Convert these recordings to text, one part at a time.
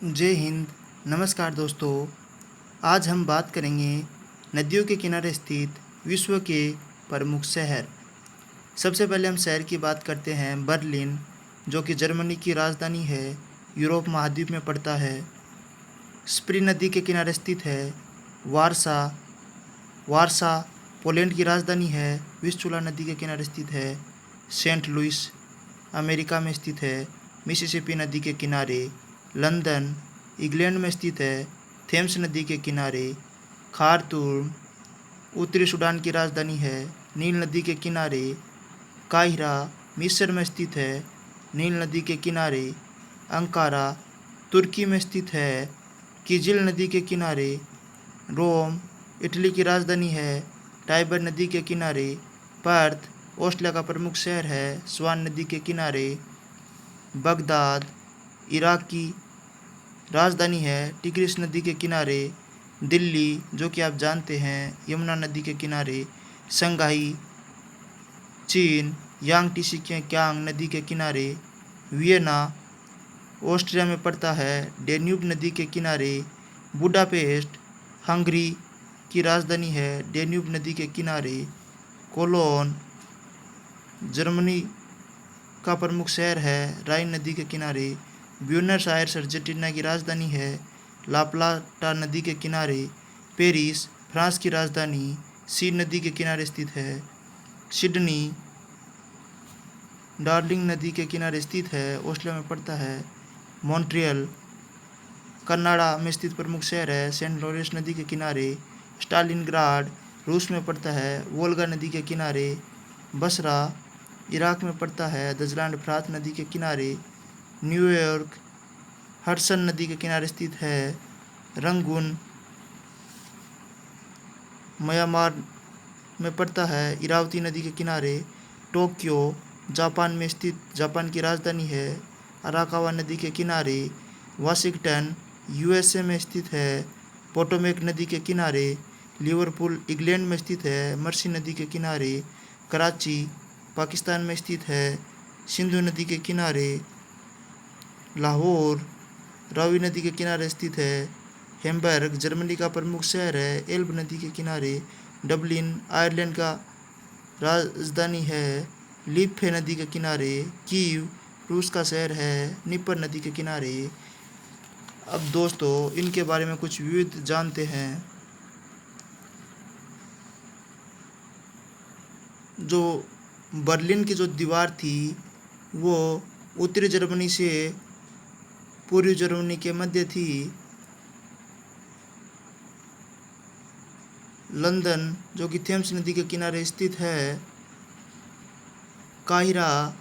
जय हिंद। नमस्कार दोस्तों। आज हम बात करेंगे नदियों के किनारे स्थित विश्व के प्रमुख शहर। सबसे पहले हम शहर की बात करते हैं बर्लिन, जो कि जर्मनी की राजधानी है, यूरोप महाद्वीप में पड़ता है। स्प्री नदी के किनारे स्थित है। वारसा वारसा पोलैंड की राजधानी है, विस्चुला नदी के किनारे स्थित है। सेंट लुइस अमेरिका में स्थित है, मिसिसिपी नदी के किनारे। लंदन इंग्लैंड में स्थित है, थेम्स नदी के किनारे। खार्तूम उत्तरी सूडान की राजधानी है, नील नदी के किनारे। काहिरा मिस्र में स्थित है, नील नदी के किनारे। अंकारा तुर्की में स्थित है, किजिल नदी के किनारे। रोम इटली की राजधानी है, टाइबर नदी के किनारे। पर्थ ऑस्ट्रेलिया का प्रमुख शहर है, स्वान नदी के किनारे। बगदाद इराक की राजधानी है, टिग्रिस नदी के किनारे। दिल्ली, जो कि आप जानते हैं, यमुना नदी के किनारे। शंघाई चीन, यांगटीसी के क्यांग नदी के किनारे। वियना ऑस्ट्रिया में पड़ता है, डेन्यूब नदी के किनारे। बुडापेस्ट हंगरी की राजधानी है, डेन्यूब नदी के किनारे। कोलोन जर्मनी का प्रमुख शहर है, राइन नदी के किनारे। ब्यूनस आयर्स अर्जेंटीना की राजधानी है, लाप्लाटा नदी के किनारे। पेरिस फ्रांस की राजधानी, सीन नदी के किनारे स्थित है। सिडनी डार्लिंग नदी के किनारे स्थित है, ऑस्ट्रेलिया में पड़ता है। मॉन्ट्रियल कनाडा में स्थित प्रमुख शहर है, सेंट लॉरेंस नदी के किनारे। स्टालिनग्राड रूस में पड़ता है, वोल्गा नदी के किनारे। बसरा इराक में पड़ता है, दजलान फ्रात नदी के किनारे। न्यूयॉर्क हडसन नदी के किनारे स्थित है। रंगून म्यांमार में पड़ता है, इरावती नदी के किनारे। टोक्यो जापान में स्थित जापान की राजधानी है, अराकावा नदी के किनारे। वाशिंगटन यूएसए में स्थित है, पोटोमेक नदी के किनारे। लिवरपूल इंग्लैंड में स्थित है, मर्सी नदी के किनारे। कराची पाकिस्तान में स्थित है, सिंधु नदी के किनारे। लाहौर रावी नदी के किनारे स्थित है। हैम्बर्ग जर्मनी का प्रमुख शहर है, एल्ब नदी के किनारे। डबलिन आयरलैंड का राजधानी है, लिफ्े नदी के किनारे। कीव रूस का शहर है, निपर नदी के किनारे। अब दोस्तों इनके बारे में कुछ विविध जानते हैं। जो बर्लिन की जो दीवार थी वो उत्तरी जर्मनी से पूर्वी जर्मनी के मध्य थी। लंदन, जो कि थेम्स नदी के किनारे स्थित है। काहिरा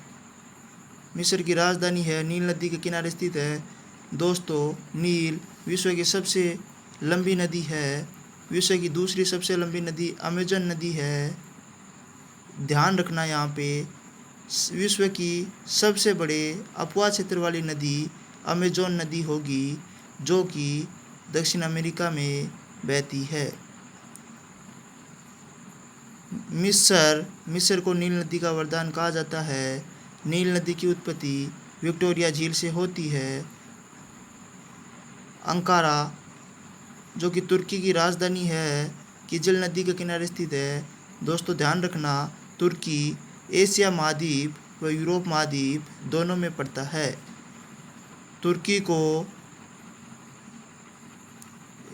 मिस्र की राजधानी है, नील नदी के किनारे स्थित है। दोस्तों नील विश्व की सबसे लंबी नदी है। विश्व की दूसरी सबसे लंबी नदी अमेजन नदी है। ध्यान रखना यहाँ पे, विश्व की सबसे बड़े अपवाह क्षेत्र वाली नदी अमेजोन नदी होगी, जो कि दक्षिण अमेरिका में बहती है। मिस्र को नील नदी का वरदान कहा जाता है। नील नदी की उत्पत्ति विक्टोरिया झील से होती है। अंकारा, जो कि तुर्की की राजधानी है, किजल नदी के किनारे स्थित है। दोस्तों ध्यान रखना, तुर्की एशिया महाद्वीप व यूरोप महाद्वीप दोनों में पड़ता है। तुर्की को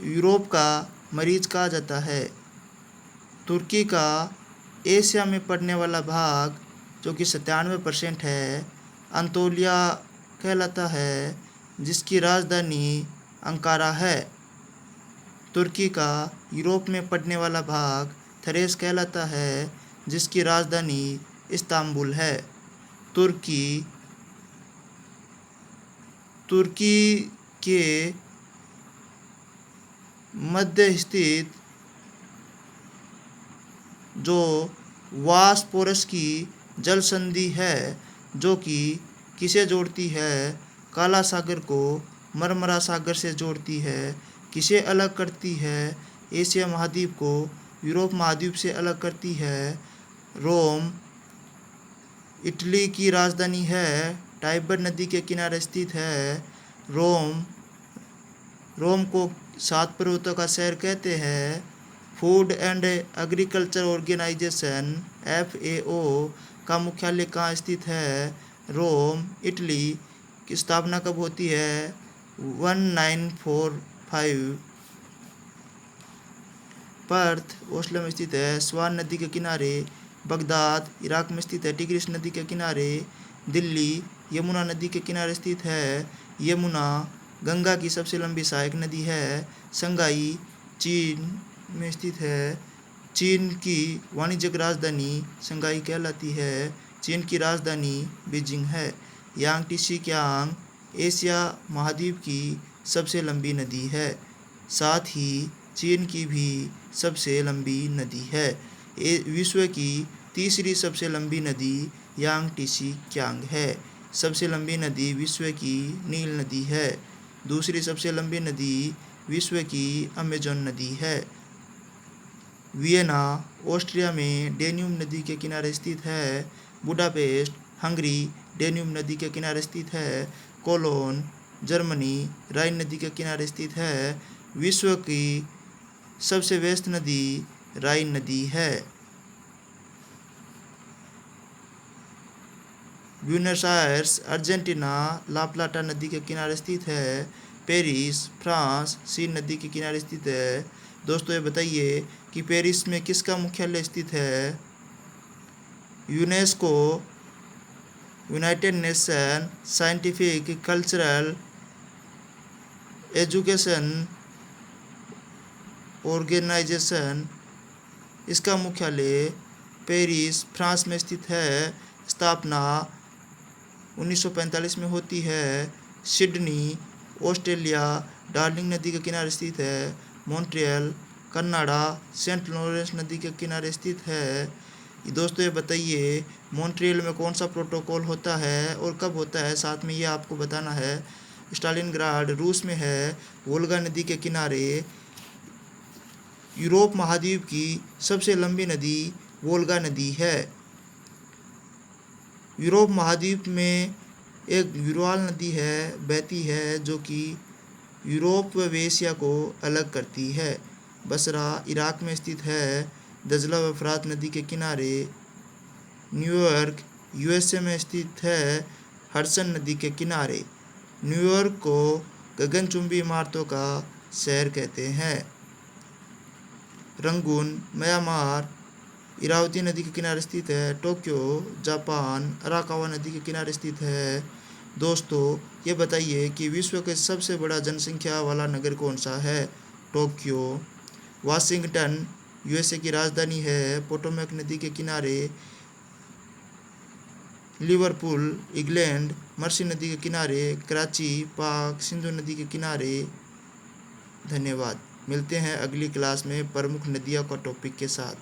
यूरोप का मरीज कहा जाता है। तुर्की का एशिया में पड़ने वाला भाग, जो कि 97% है, अंतोलिया कहलाता है, जिसकी राजधानी अंकारा है। तुर्की का यूरोप में पड़ने वाला भाग थरेस कहलाता है, जिसकी राजधानी इस्तांबुल है। तुर्की के मध्य स्थित जो बॉस्फोरस की जल संधि है, जो कि किसे जोड़ती है, काला सागर को मरमरा सागर से जोड़ती है। किसे अलग करती है, एशिया महाद्वीप को यूरोप महाद्वीप से अलग करती है। रोम इटली की राजधानी है, टाइबर नदी के किनारे स्थित है। रोम रोम को 7 पर्वतों का शहर कहते हैं। Food and agriculture organisation FAO का मुख्यालय कहाँ स्थित है? Rome, Italy. की स्थापना कब होती है? 1945। पर्थ ओस्लो में स्थित है। स्वान नदी के किनारे। बगदाद इराक में स्थित है। टिग्रिस नदी के किनारे। दिल्ली यमुना नदी के किनारे स्थित है। यमुना गंगा की सबसे लंबी सहायक नदी है। शंघाई चीन में स्थित है। चीन की वाणिज्यिक राजधानी शंघाई कहलाती है। चीन की राजधानी बीजिंग है। यांगटीसी कियांग एशिया महाद्वीप की सबसे लंबी नदी है। साथ ही चीन की भी सबसे लंबी नदी है। विश्व की तीसरी सबसे लंबी नदी यांगटीसी कियांग है। सबसे लंबी नदी विश्व की नील नदी है। दूसरी सबसे लंबी नदी विश्व की अमेजन नदी है। वियना ऑस्ट्रिया में डेन्यूब नदी के किनारे स्थित है। बुडापेस्ट हंगरी डेन्यूब नदी के किनारे स्थित है। कोलोन जर्मनी राइन नदी के किनारे स्थित है। विश्व की सबसे व्यस्त नदी राइन नदी है। ब्यूनस आयर्स अर्जेंटीना ला प्लाटा नदी के किनारे स्थित है। पेरिस फ्रांस सीन नदी के किनारे स्थित है। दोस्तों ये बताइए कि पेरिस में किसका मुख्यालय स्थित है? UNESCO United Nation scientific cultural education organisation, इसका मुख्यालय पेरिस फ्रांस में स्थित है। स्थापना 1945 में होती है। सिडनी ऑस्ट्रेलिया डार्लिंग नदी के किनारे स्थित है। मॉन्ट्रियल कनाडा सेंट लॉरेंस नदी के किनारे स्थित है। दोस्तों ये बताइए मॉन्ट्रियल में कौन सा प्रोटोकॉल होता है और कब होता है? साथ में ये आपको बताना है। स्टालिनग्राड रूस में है। वोल्गा नदी के किनारे। यूरोप महाद्वीप की सबसे लंबी नदी वोल्गा नदी है। यूरोप महाद्वीप में एक यूरल नदी है बहती है जो कि यूरोप व एशिया को अलग करती है। बसरा इराक में स्थित है। दजला व फरात नदी के किनारे। न्यूयॉर्क USA में स्थित है। हडसन नदी के किनारे। न्यूयॉर्क को गगनचुंबी इमारतों का शहर कहते हैं। रंगून म्यांमार इरावती नदी के किनारे स्थित है। टोक्यो जापान अराकावा नदी के किनारे स्थित है। दोस्तों ये बताइए कि विश्व के सबसे बड़ा जनसंख्या वाला नगर कौन सा है? टोक्यो। वाशिंगटन USA की राजधानी है। पोटोमैक नदी के किनारे। लिवरपूल इंग्लैंड मर्सी नदी के किनारे। कराची पाक सिंधु नदी के किनारे। धन्यवाद। मिलते हैं अगली क्लास में प्रमुख नदियों का टॉपिक के साथ।